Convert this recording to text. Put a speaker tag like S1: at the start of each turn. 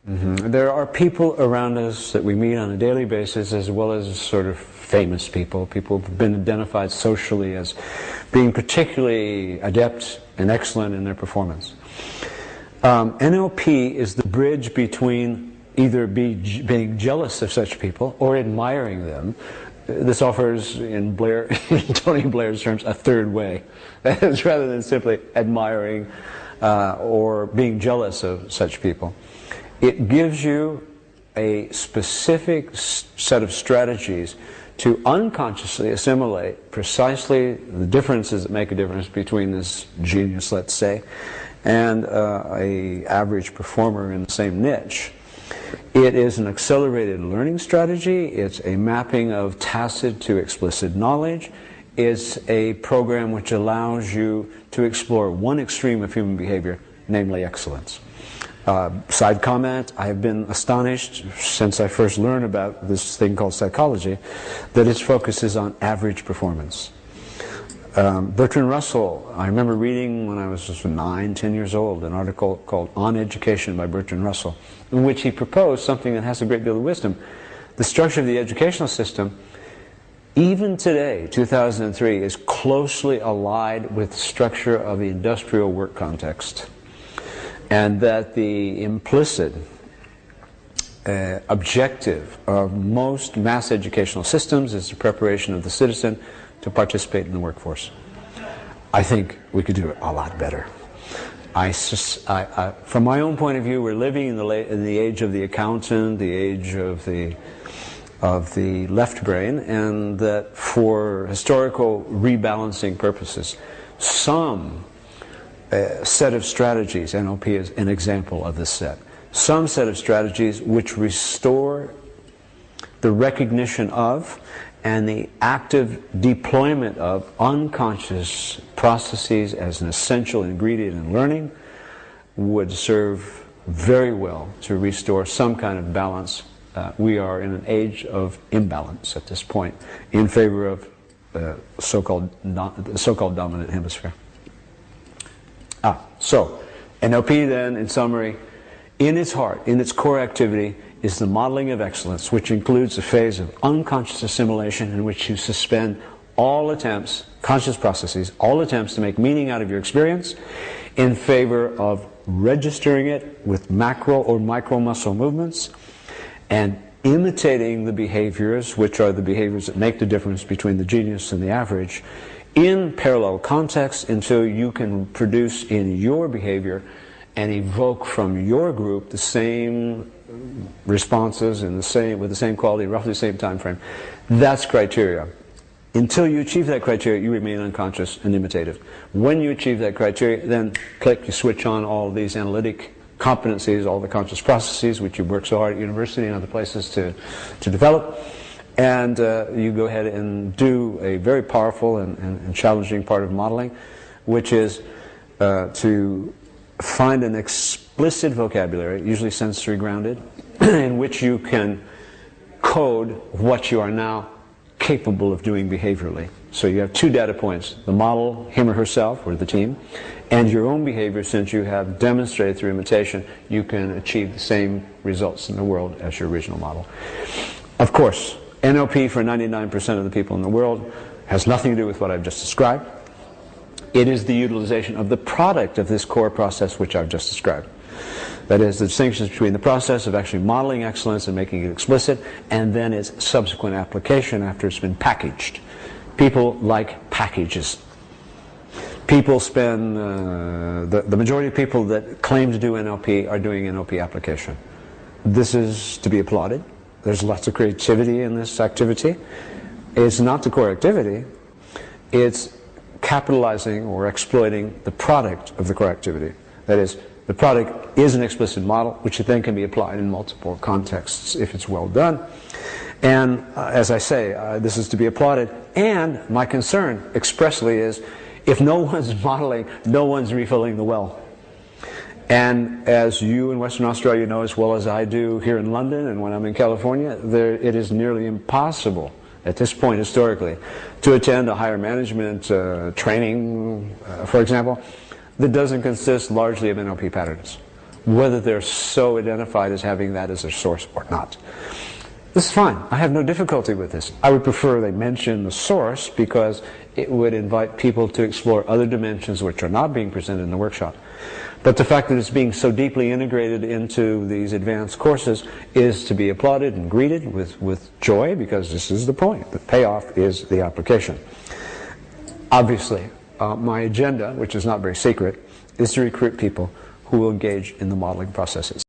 S1: There are people around us that we meet on a daily basis, as well as sort of famous people who've been identified socially as being particularly adept and excellent in their performance. NLP is the bridge between either being jealous of such people or admiring them. This offers, in Tony Blair's terms, a third way. That is, rather than simply admiring or being jealous of such people. It gives you a specific set of strategies to unconsciously assimilate precisely the differences that make a difference between this genius, let's say, and a average performer in the same niche. It is an accelerated learning strategy. It's a mapping of tacit to explicit knowledge. It's a program which allows you to explore one extreme of human behavior, namely excellence. Side comment, I have been astonished since I first learned about this thing called psychology that its focus is on average performance. Bertrand Russell, I remember reading when I was just 9, 10 years old, an article called On Education by Bertrand Russell, in which he proposed something that has a great deal of wisdom. The structure of the educational system, even today, 2003, is closely allied with the structure of the industrial work context. And that the implicit objective of most mass educational systems is the preparation of the citizen to participate in the workforce. I think we could do it a lot better. From my own point of view, we're living in the age of the accountant, the age of the left brain, and that for historical rebalancing purposes, some set of strategies, NLP is an example of this set, some set of strategies which restore the recognition of and the active deployment of unconscious processes as an essential ingredient in learning would serve very well to restore some kind of balance. We are in an age of imbalance at this point in favor of the so-called dominant hemisphere. So, NLP then, in summary, in its heart, in its core activity, is the modeling of excellence, which includes a phase of unconscious assimilation in which you suspend all attempts, conscious processes, all attempts to make meaning out of your experience in favor of registering it with macro or micro muscle movements and imitating the behaviors, which are the behaviors that make the difference between the genius and the average, in parallel contexts until you can produce in your behavior and evoke from your group the same responses in with the same quality, roughly the same time frame. That's criteria. Until you achieve that criteria, you remain unconscious and imitative. When you achieve that criteria, then click, you switch on all these analytic competencies, all the conscious processes which you work so hard at university and other places to develop. And you go ahead and do a very powerful and challenging part of modeling, which is to find an explicit vocabulary, usually sensory grounded, in which you can code what you are now capable of doing behaviorally. So you have two data points, the model, him or herself, or the team, and your own behavior. Since you have demonstrated through imitation, you can achieve the same results in the world as your original model. Of course, NLP for 99% of the people in the world has nothing to do with what I've just described. It is the utilization of the product of this core process which I've just described. That is, the distinctions between the process of actually modeling excellence and making it explicit, and then its subsequent application after it's been packaged. People like packages. People spend, the majority of people that claim to do NLP are doing NLP application. This is to be applauded. There's lots of creativity in this activity. It's not the core activity. It's capitalizing or exploiting the product of the core activity. That is, the product is an explicit model which then can be applied in multiple contexts if it's well done. And as I say, this is to be applauded. And my concern expressly is if no one's modeling, no one's refilling the well. And as you in Western Australia know as well as I do here in London and when I'm in California, it is nearly impossible at this point historically to attend a higher management training, for example, that doesn't consist largely of NLP patterns. whether they're so identified as having that as their source or not. This is fine. I have no difficulty with this. I would prefer they mention the source because it would invite people to explore other dimensions which are not being presented in the workshop. But the fact that it's being so deeply integrated into these advanced courses is to be applauded and greeted with joy, because this is the point. The payoff is the application. Obviously, my agenda, which is not very secret, is to recruit people who will engage in the modeling processes.